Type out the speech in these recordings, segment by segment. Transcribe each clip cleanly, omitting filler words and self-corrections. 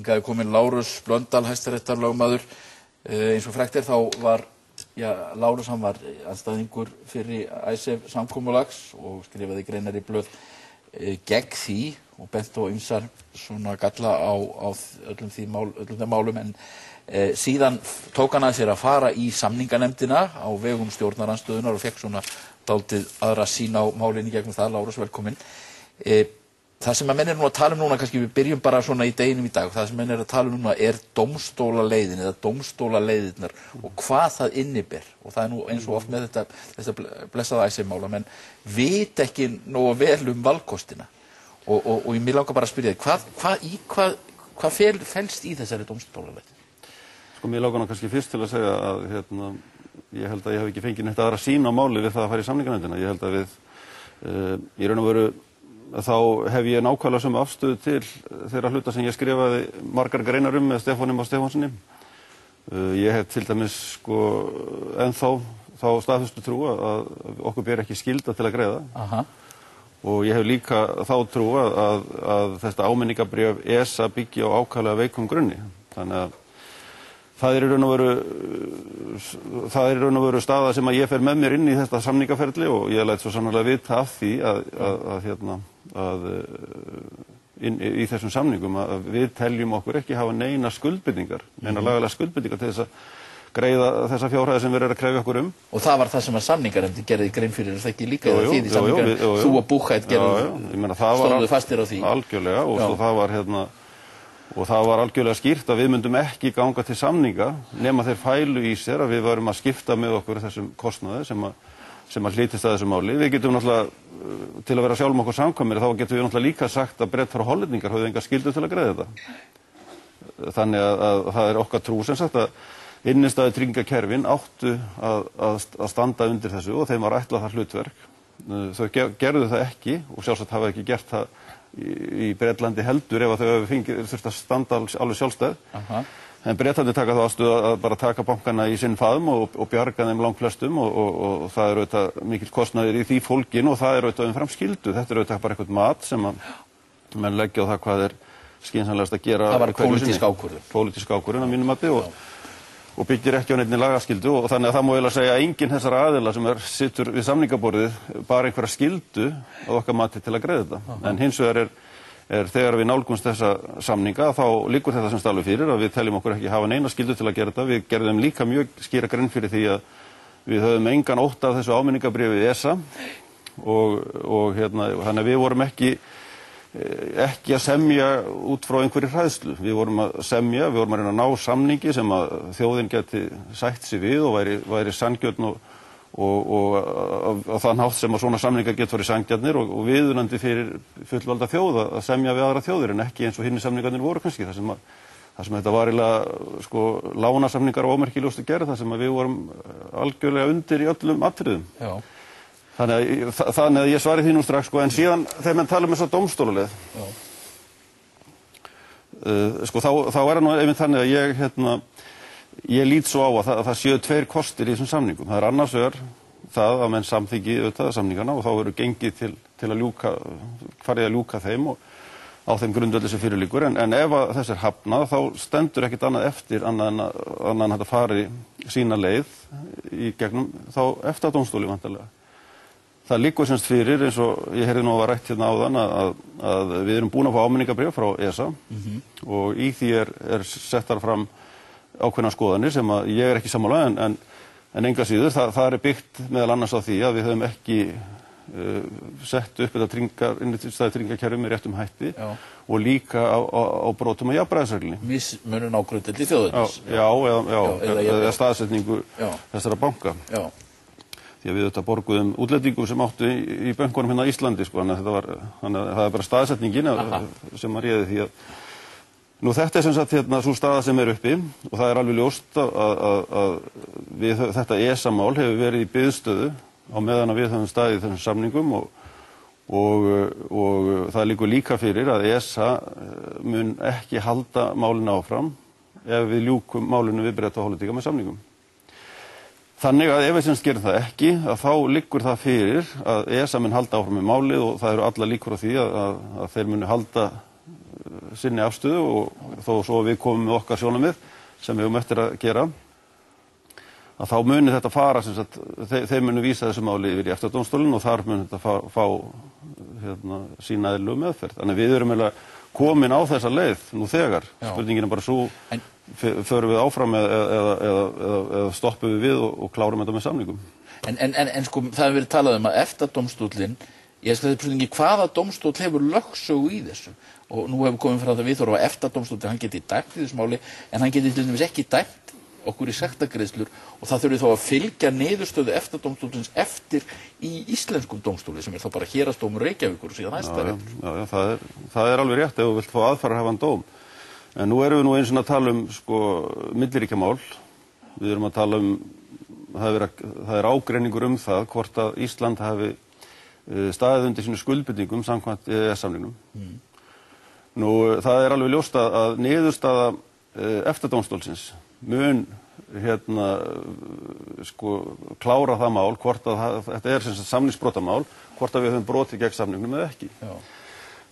Hingað kominn Lárus Blöndal, hæstaréttarlögmaður. Eins og frægt þá var Lárus, hann var andstæðingur fyrir Icesave samkomulags og skrifaði greinar í blöð gegn því og bent á ýmsar svona galla á öllum þeim málum, en síðan tók hann að sér að fara í samninganefndina á vegum stjórnarandstöðunnar og fékk svona dálítið aðra sýn á málin í gegnum það. Lárus, velkominn. Það sem að menn nú að tala núna, kannski við byrjum bara svona í deginum í dag, það sem menn að tala núna dómstólaleiðin eða dómstólaleiðirnar og hvað það inniber, og það nú eins og oft með þetta blessaða Icesave-mála, menn vita ekki nógu vel valkostina og mér langar bara að spyrja þig, hvað felst í þessari dómstólaleið? Sko, mér langar kannski fyrst til að segja að ég held að ég hef ekki fengið neitt aðra sýn á máli við það að fara í samninganefndina. Ég held að við í raun og veru þá hef ég nákvæmlega sömu afstöðu til þeirra hluta sem ég skrifaði margar greinar með Stefáni Má Stefánsssyni. Ég hef til dæmis ennþá þá staðfestu trú að okkur ber ekki skylda til að greiða. Aha. Og ég hef líka þá trú að þetta áminningabréf ESA byggi á ákaflega veikum grunni. Þannig að það er í raun og veru staða sem að ég fer með mér inn í þetta samningaferli og ég læt svo sannarlega vita af því í þessum samningum að við teljum okkur ekki hafa neina skuldbindingar, neina lagalega skuldbindingar til þess að greiða þessa fjárhæði sem verið að krefja okkur Og það var það sem að samninganefndin gerði grein fyrir, það ekki líka þið í samninganefndin, þú og Buchheit stóðu fastir á því. Algjörlega, og það var algjörlega skýrt að við myndum ekki ganga til samninga nema þeir fælu í sér að við varum að skipta með okkur þessum kostnaði sem að hlýtist að þessu máli. Við getum náttúrulega, til að vera sjálfum okkur samkvæmir, þá getum við náttúrulega líka sagt að Bretar og Hollendingar höfðu enga skyldu til að greiða þetta. Þannig að það er okkar trú sem sagt að innistæðu tryggingakerfin áttu að standa undir þessu og þeim var ætlað það hlutverk. Þau gerðu það ekki og sjálfsagt hafa ekki gert það í Bretlandi heldur ef að þau hefur þurft að standa alveg sjálfstæð. En Bretlandi taka þá afstöðu að bara taka bankana í sinn faðm og bjarga þeim langflestum og það er auðvitað mikill kostnaður í því fólgin og það er auðvitað umfram skyldu. Þetta er auðvitað bara eitthvað mat sem að menn leggja á það hvað er skynsamlegast að gera. Það var pólitísk ákvörðun. Pólitísk ákvörðun að mínu mati og byggir ekki á neinni lagaskyldu og þannig að það má eiginlega segja að enginn þessara aðila sem situr við samningaborðið bara einhverja skyldu á okkar mati til að greiða þetta. En hins vegar er þegar við nálgumst þessa samninga þá liggur þetta sem alveg fyrir að við teljum okkur ekki hafa neina skyldu til að gera þetta. Við gerðum líka mjög skýra grein fyrir því að við höfum engan ótta af þessu áminningabréfi ESA og þannig að við vorum ekki að semja út frá einhverju hræðslu. Við vorum að semja, við vorum að reyna að ná samningi sem að þjóðin geti sætt sig við og væri sanngjörn og á þann hátt sem að svona samningar geta verið sanngjarnir og viðunandi fyrir fullvalda þjóð að semja við aðra þjóðir en ekki eins og hinni samningarnir voru kannski þar sem þetta var eiginlega lánasamningar og ómerkiljóstu gerð þar sem að við vorum algjörlega undir í öllum atriðum. Já. Þannig að ég svari því nú strax, en síðan þegar menn tala þessa dómstólaleið, þá er það nú einmitt þannig að ég lít svo á að það séu tveir kostir í þessum samningum. Það er annars vegar það að menn samþyggi auðvitað samningana og þá verður gengið til að farið að ljúka þeim og á þeim grundvelli sem fyrir liggur. En ef þess er hafnað þá stendur ekkert annað eftir annað en þetta fari sína leið í gegnum þá eftir dómstóli vantarlega. Það liggur semst fyrir, eins og ég heyrði nú að var rætt hérna áðan, að við erum búin að fá áminningabréf frá ESA og í því er settar fram ákveðnar skoðanir sem að ég er ekki sammála en enga síður. Það er byggt meðal annars á því að við höfum ekki sett upp þetta innistæðu tryggingakerfi með réttum hætti og líka á brotum á jafnræðisreglunni. Mismunun á grundvelli þjóðernis. Eða staðsetningu þessara banka. Já. Því að við þetta borguðum útlendingum sem áttu í bönkunum hérna á Íslandi, þannig að það er bara staðsetningin sem að réði því að þetta er sem sagt svo staða sem er uppi og það er alveg ljóst að þetta ESA-mál hefur verið í biðstöðu á meðan að við höfum staðið í þessum samningum og það liggur líka fyrir að ESA mun ekki halda málinu áfram ef við ljúkum málinu við Breta og Hollendinga með samningum. Þannig að ef við sem gerum það ekki, að þá liggur það fyrir að ESA mun halda áfram með málið og það eru alla líkur á því að þeir munu halda sinni afstöðu og þó svo við komum með okkar sjónarmið sem við höfum eftir að gera, að þá muni þetta fara, sem sagt, þeir munu vísa þessu máli yfir í EFTA-dómstólinn og þar muni þetta fá sína eðlilegu meðferð. Þannig við erum komin á þessa leið nú þegar. Spurningin bara svo, förum við áfram eða stoppum við og klárum þetta með samningum. En sko, það hefur verið talað um að EFTA-dómstóllinn, ég skal þetta spurningi, hvaða dómstóll hefur lögsögu í þessu? Og nú hefur komið frá það viðhorf að EFTA-dómstóllinn, hann geti dæmt í þessu máli, en hann geti til dæmis ekki dæmt okkur í sektargreiðslur og það þurfi þá að fylgja niðurstöðu EFTA-dómstólsins eftir í íslenskum dómstóli sem þá bara héraðsdómur Reykjavíkur og síðan Hæstaréttur. Já, það alveg rétt ef þú vilt fá aðfararhæfan dóm. En nú erum við nú eins og að tala um milliríkjamál. Við erum að tala um, það ágreiningur um það hvort að Ísland hafi staðið undir sínu skuldbindingum samkvæmt EES-samningnum. Nú, það alveg ljóst að niðurstaða EFTA-dómstólsins mun klára það mál hvort að þetta sem sagt samningsbrotamál, hvort að við höfum brotið gegn samningnum eða ekki. Já.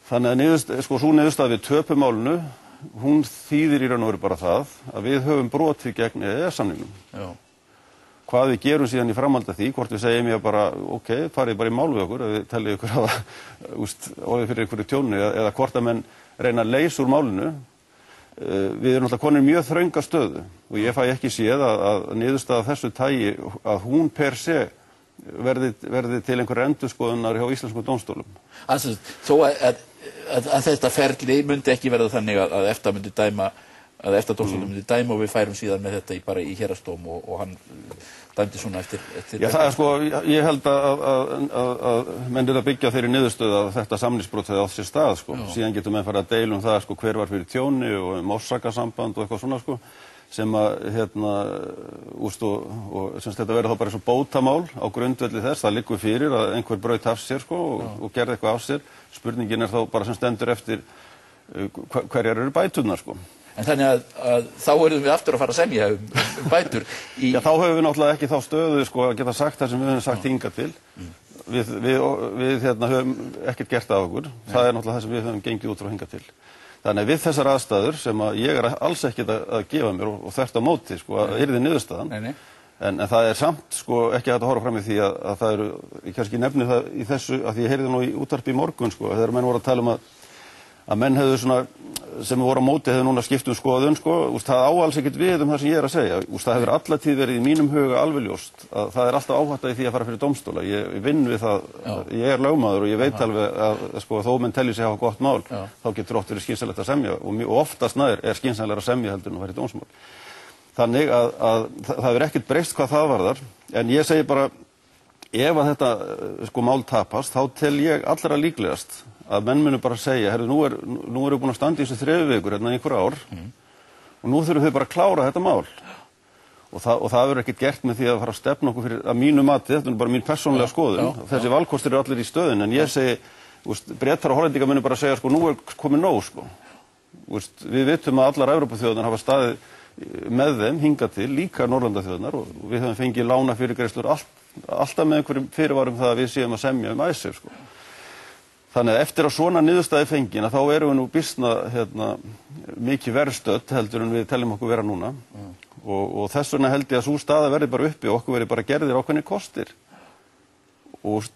Þannig að svo niðurstaða við töpum málinu, hún þýðir í raun og veru bara það að við höfum brotið gegn EES-samningnum. Já. Hvað við gerum síðan í framhaldi af því, hvort við segjum ég bara, ok, farið bara í mál við okkur, ef við tellið ykkur hafa orðið fyrir einhverju tjóni eða hvort að menn reyna að leysa úr málinu. Við erum náttúrulega konur mjög þrönga stöðu og ég fæ ekki séð að niðurstaða þessu tagi að hún per se verði til einhverja endurskoðunar hjá íslenskum dómstólum. Þó að þetta ferli myndi ekki verða þannig að EFTA myndi dæma, að EFTA-dómstólinn myndi dæma og við færum síðan með þetta bara í héraðsdóm og hann dæmdi svona eftir Já, það ég held að menn að byggja þeirri niðurstöðu að þetta samningsbrot hefði átt sér stað, síðan getur menn fara að deila um það, hver var fyrir tjóni og orsakasamband og eitthvað svona, sem að, og semst þetta verður þá bara eins og bótamál á grundvelli þess, það liggur fyrir að einhver braut af sér, og gerði eitthvað af sér, spurningin þá bara sem stendur eftir hverjar eru bæturnar, En þannig að þá erum við aftur að fara að semja um bætur. Já, þá höfum við náttúrulega ekki þá stöðu að geta sagt það sem við höfum sagt hingað til. Við höfum ekkert gert af okkur. Það náttúrulega það sem við höfum gengið út frá hingað til. Þannig að við þessar aðstæður sem að ég alls ekkert að gefa mér og þvert á móti, að yrði niðurstaðan. En það samt ekki hægt að horfa fram í því að það eru, ég kannski nefni það í þessu, að ég heyrði nú í útvarpi í morgun, þegar menn voru að tala um að menn hefðu sem voru á móti hefðu núna skipt skoðun, það á alls ekkert við það sem ég að segja. Það hefur alla tíð verið í mínum huga alveg ljóst að það alltaf áhætta í því að fara fyrir dómstóla. Ég vinn við það, ég lögmaður og ég veit alveg að þó menn telji sig hafa gott mál, þá getur oft verið skynsamlegt að semja og oftast nær skynsamlegra að semja heldur en að fara í dómsmál. Þannig að það hefur ekkert breyst hvað það varðar, en ég segi bara, ef að þetta mál tapast, þá tel ég allra líklegast að menn munu bara segja, nú erum við búin að standa í þessu 3 vikur einhver ár og nú þurfum við bara að klára þetta mál og það verður ekkert gert með því að fara að stefna okkur fyrir að mínu mati, þetta bara mín persónulega skoðun, þessi valkostir eru allir í stöðin, en ég segi, Bretar og Hollendingar munu bara segja, nú komið nóg, við vitum að allar Evrópuþjóðirnar hafa staðið með þeim hingað til, líka Norðurlandaþjóðirnar, og við höfum fengið lánafyrirgreiðslur alltaf með einhverjum fyrirvarum það að við séum að semja um Icesave, Þannig að eftir að svona niðurstaði fengin að þá erum við nú býsna mikið verr stödd heldur en við teljum okkur vera núna og þess vegna held ég að sú staða verði bara uppi og okkur verði bara gerðir ákveðnir kostir og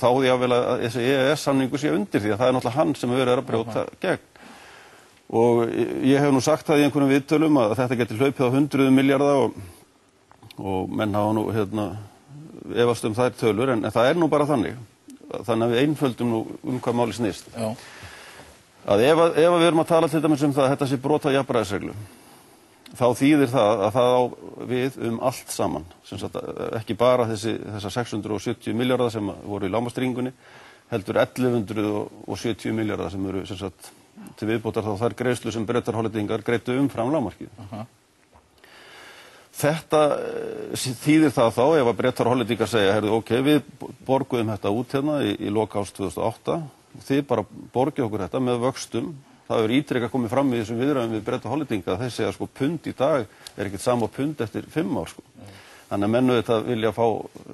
þá því að þessi EES-samningur sé undir því að það er náttúrulega hann sem verið að brjóta gegn og ég hef nú sagt það í einhvernum viðtölum að þetta geti hlaupið á 100 milljarða og menn hafa nú efast þær tölur en það er nú bara þannig að við einföldum nú hvað máli snýst. Já. Að ef við erum að tala til dæmis það að þetta sé brot á jafnræðisreglu, þá þýðir það að það á við allt saman. Sem sagt, ekki bara þessa 670 milljarða sem voru í lágmarkstryggingunni, heldur 1170 milljarða sem eru sem sagt, til viðbótar þá þær greiðslur sem Bretar og Hollendingar greiddu umfram lágmarkið. Þetta þýðir það þá ef að Bretar og Hollendingar segja, ok, við borguðum þetta út í lok árs 2008, þið bara borgið okkur þetta með vöxtum, það hefur ítrekað komið fram í þessum viðræðum við Bretar og Hollendinga að þeir segja pund í dag er ekkert sama pund eftir 5 ár Þannig að menn auðvitað vilja fá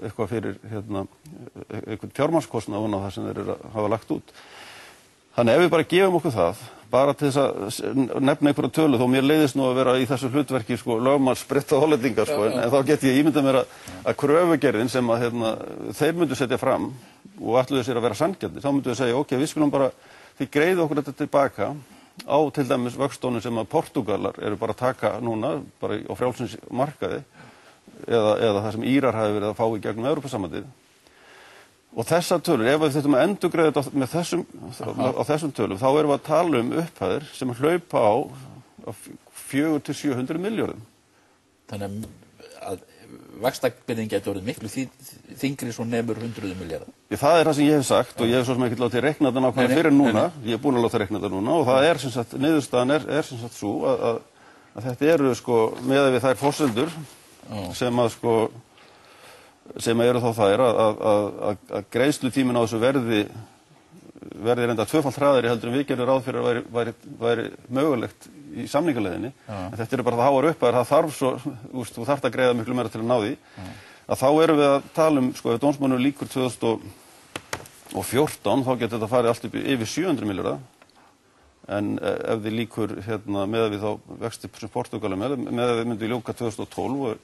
eitthvað fyrir eitthvað fjármagnskostnað á það sem þeir hafa lagt út. Þannig ef við bara gefum okkur það, bara til þess að nefna einhverja tölu, þó mér leiðist nú að vera í þessu hlutverki sko, lögmanns breytta hollendingar sko, en þá get ég ímyndað mér að kröfugerðin sem að þeir myndu setja fram og ætluðu sér að vera sanngjarnir, þá myndu við segja, ok, við skulum bara, þið greiðu okkur þetta tilbaka á til dæmis vöxtónum sem að Portúgalar eru bara að taka núna, bara á frjálsins markaði, eða það sem Írar hafi verið að fá í gegnum Evrópusambandið. Og þessar tölur, ef við þurfum að endurgreiða þetta með á þessum tölum, þá erum við að tala um upphæðir sem hlaupa á 400 til 700 milljörðum. Þannig að vaxtabyrðin getur orðið miklu þyngri svo nemur 100 milljarða. Það er það sem ég hef sagt og ég hef svo sem ekki látið reikna þetta nákvæmlega fyrir núna. Ég er búin að láta reikna þetta núna og það er sem sagt, niðurstaðan er sem sagt svo að þetta eru sko meðan við þær forsendur sem eru þá þær að greiðslutíminn á þessu verði reynda tvöfalt hraðari heldur en við gerum ráð fyrir að væri mögulegt í samningaleiðinni. En þetta eru bara það háar upphæðir, það þarf svo, þú þarft að greiða miklu meira til að ná því. Að þá erum við að tala um, sko, ef dómsmálinu lýkur 2014, þá getur þetta farið allt upp yfir 700 milljarða. En ef þið lýkur með við þá vexti sem Portúgal með við myndum við ljúka 2012 og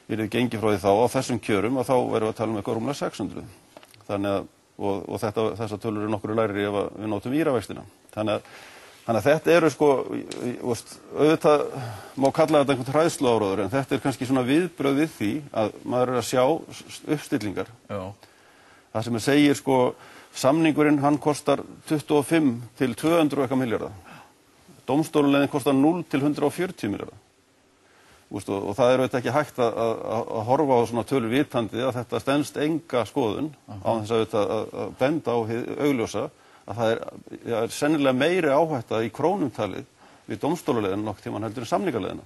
við erum gengið frá því þá á þessum kjörum og þá erum við að tala um eitthvað rúmlega 600. Þannig að, og þessar tölur eru nokkru lægri ef við nótum íravextina. Þannig að þetta eru sko, auðvitað má kalla þetta einhvern hræðsluáróður, en þetta er kannski svona viðbrögð við því að maður er að sjá uppstillingar. Já. Það sem segir sko, samningurinn hann kostar 25 til 200 eitthvað milljarða. Dómstólaleiðin kostar 0 til 140 milljarða. Og það er auðvitað ekki hægt að horfa á svona tölur vitandi að þetta stenst enga skoðun á þess að benda á hið augljósa að það er sennilega meiri áhætta í krónumtalið við dómstólaleiðina nokkuð tímann heldur en samningaleiðina.